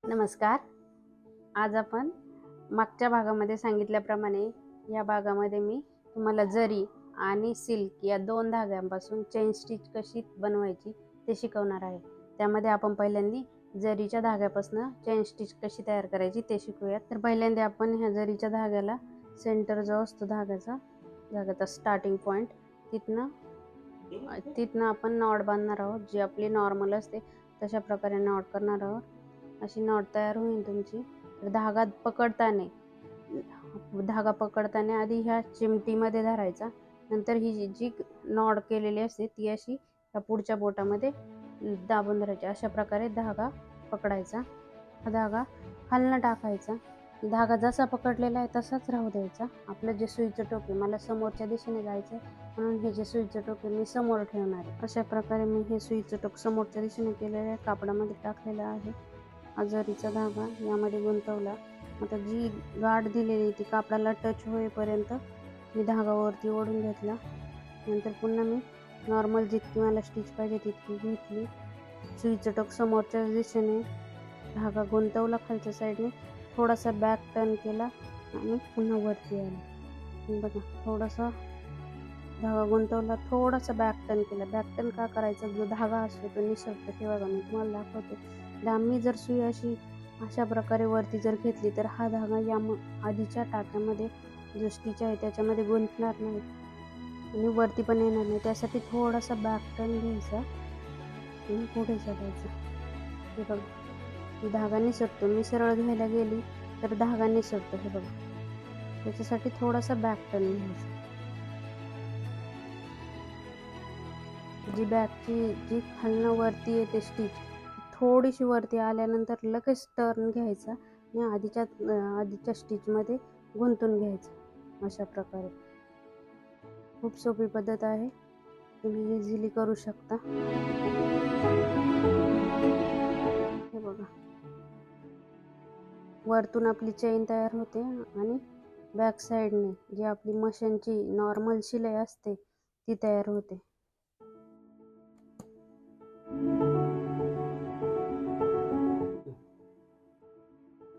नमस्कार. आज आपण मागच्या भागामध्ये सांगितल्याप्रमाणे या भागामध्ये मी तुम्हाला जरी आणि सिल्क या दोन धाग्यांपासून चेन स्टिच कशी बनवायची ते शिकवणार आहे. त्यामध्ये आपण पहिल्यांदा जरीच्या धाग्यापासून चेन स्टिच कशी तयार करायची ते शिकूयात. तर पहिल्यांदा आपण ह्या जरीच्या धाग्याला सेंटर जो असतो धाग्याचा स्टार्टिंग पॉईंट तिथनं आपण नॉट बांधणार आहोत. जी आपली नॉर्मल असते तशा प्रकारे नॉट करणार आहोत. अशी नॉट तयार होईल तुमची. तर धागा पकडताना आधी ह्या चिमटीमध्ये धरायचा, नंतर ही जी नॉट केलेली असते ती अशी ह्या पुढच्या बोटामध्ये दाबून धरायची. अशा प्रकारे धागा पकडायचा. हा धागा खालनं टाकायचा. धागा जसा पकडलेला आहे तसाच राहू द्यायचा. आपलं जे सुईचं टोक आहे, मला समोरच्या दिशेने जायचं आहे म्हणून हे जे सुईचं टोक आहे मी समोर ठेवणार आहे. अशा प्रकारे मी हे सुईचं टोक समोरच्या दिशेने केलेल्या कापडामध्ये टाकलेलं आहे. जरीचा धागा यामध्ये गुंतवला. आता जी गाठ दिलेली ती कापडाला टच होईपर्यंत मी धागा वरती ओढून घेतला. नंतर पुन्हा मी नॉर्मल जितकी मला स्टिच पाहिजे तितकी घेतली. सुईचं टोक समोरच्या दिशेने धागा गुंतवला खालच्या साईडने, थोडासा बॅक टर्न केला आणि पुन्हा वरती आला. बघा, थोडासा धागा गुंतवला, थोडासा बॅक टर्न केला. बॅक टर्न का करायचा? जो धागा असतो तो निसटतो. हे बघा मी तुम्हाला दाखवते. मी जर सुई अशा प्रकारे वरती जर घेतली तर हा धागा या आधीच्या टाक्यामध्ये जो स्टिच आहे त्याच्यामध्ये गुंतणार नाही आणि वरती पण येणार नाही. त्यासाठी थोडासा बॅक टर्न घ्यायचा आणि पुढे चालायचं. हे बघा, धागा निसटतो. मी सरळ घ्यायला गेली तर धागा निसटतो. हे बघा, त्याच्यासाठी थोडासा बॅक टर्न घ्यायचा. जी खालनं वरती येते स्टिच, थोडीशी वरती आल्यानंतर लगेच टर्न घ्यायचा आणि आधीच्या स्टिचमध्ये गुंतून घ्यायचं. अशा प्रकारे खूप सोपी पद्धत आहे, तुम्ही इझिली करू शकता. हे बघा, वरतून आपली चेन तयार होते आणि बॅक साईडने जी आपली मशीनची नॉर्मल शिलाई असते ती तयार होते.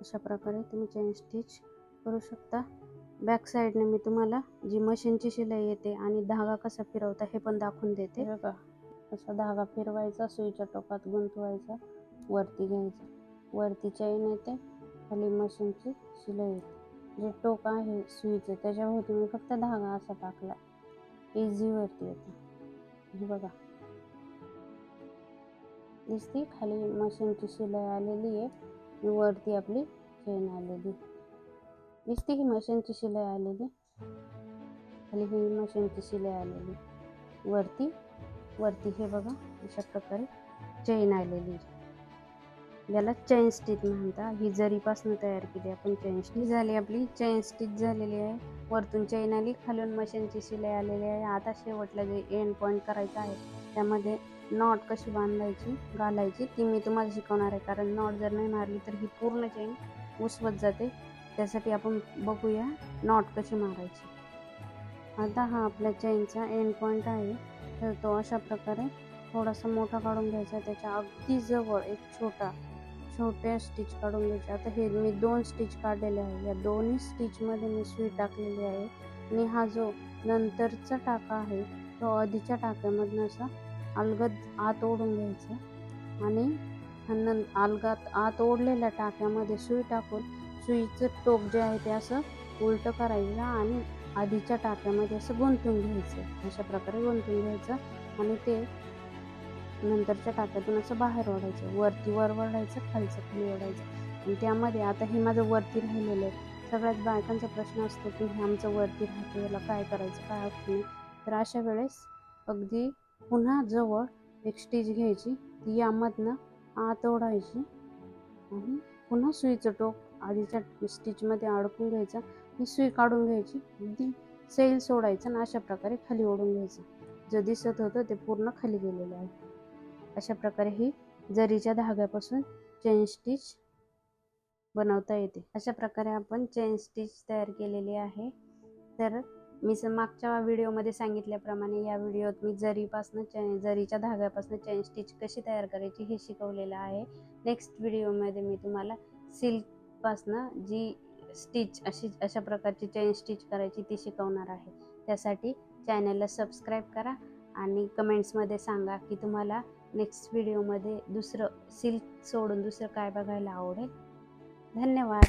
अशा प्रकारे तुम्ही चेन स्टिच करू शकता. बॅक साईडने मी तुम्हाला जी मशीनची शिलाई येते आणि धागा कसा फिरवता हे पण दाखवून देते. बघा, असा धागा फिरवायचा, सुईच्या टोकात गुंतवायचा, वरती घ्यायचा, वरती चेन येते, खाली मशीनची शिलाई येते. जे टोक आहे सुईचं त्याच्यावरती मी फक्त धागा असा टाकला, इझी वरती येते. हे बघा, दिसते खाली मशीनची शिलाई आलेली आहे, वरती आपली चेन आलेली दिसते. ही मशीनची शिलाई आलेली, खाली ही मशीनची शिलाई आलेली, वरती हे बघा अशा प्रकारे चेन आलेली. याला चेन स्टिच म्हणतात. ही जरीपासून तयार केली आपण चेन स्टिच. झाली आपली चेन स्टिच झालेली आहे. वरतून चेन आली, खालून मशीनची शिलाई आलेली आहे. आता शेवटला जे एंड पॉईंट करायचा आहे त्यामध्ये नॉट कशी घालायची ती मी तुम्हाला शिकवणार आहे. कारण नॉट जर नाही मारली तर ही पूर्ण चेन उसवत जाते. त्यासाठी आपण बघूया नॉट कशी मारायची. आता हा आपल्या चेनचा एंड पॉईंट आहे, तर तो अशा प्रकारे थोडासा मोठा काढून घ्यायचा. त्याच्या अगदी जवळ एक छोट्या स्टिच काढून घ्यायचे. आता हे मी 2 स्टिच काढलेले आहे. या दोन्ही स्टिचमध्ये मी सुई टाकलेली आहे आणि हा जो नंतरचा टाका आहे तो आधीच्या टाक्यामधून असा अलगद आत ओढून घ्यायचा आणि अलगद आत ओढलेल्या टाक्यामध्ये सुई टाकून सुईचं टोक जे आहे ते असं उलटं करायचं आणि आधीच्या टाक्यामध्ये असं गुंतून घ्यायचं. अशा प्रकारे गुंतून घ्यायचं आणि ते नंतरच्या टाक्यातून असं बाहेर ओढायचं. वरती वर ओढायचं, खालचं खाली ओढायचं. आणि त्यामध्ये आता हे माझं वरती राहिलेलं आहे. सगळ्याच बायकांचा प्रश्न असतो की हे आमचं वरती राहतं, याला काय करायचं, काय अर्थ नाही. तर अशा वेळेस अगदी पुन्हा जवळ एक स्टिच घ्यायची, ती यामधनं आत ओढायची आणि पुन्हा सुईचं टोक आधीच्या स्टिचमध्ये अडकून घ्यायचं आणि सुई काढून घ्यायची, अगदी सैल सोडायचं आणि अशा प्रकारे खाली ओढून घ्यायचं. जे दिसत होतं ते पूर्ण खाली गेलेलं आहे. अशा प्रकारे ही जरीच्या धाग्यापासून चेन स्टिच बनवता येते. अशा प्रकारे आपण चेन स्टिच तयार केलेली आहे. तर मी मागच्या व्हिडिओमध्ये सांगितल्याप्रमाणे या व्हिडिओत मी जरीच्या धाग्यापासून चेन स्टिच कशी तयार करायची हे शिकवलेलं आहे. नेक्स्ट व्हिडिओमध्ये मी तुम्हाला सिल्कपासनं जी स्टिच अशा प्रकारची चेन स्टिच करायची ती शिकवणार आहे. त्यासाठी चॅनलला सबस्क्राईब करा आणि कमेंट्समध्ये सांगा की तुम्हाला नेक्स्ट व्हिडिओमध्ये दुसरं सिल्क सोडून दुसरं काय बघायला आवडेल. धन्यवाद.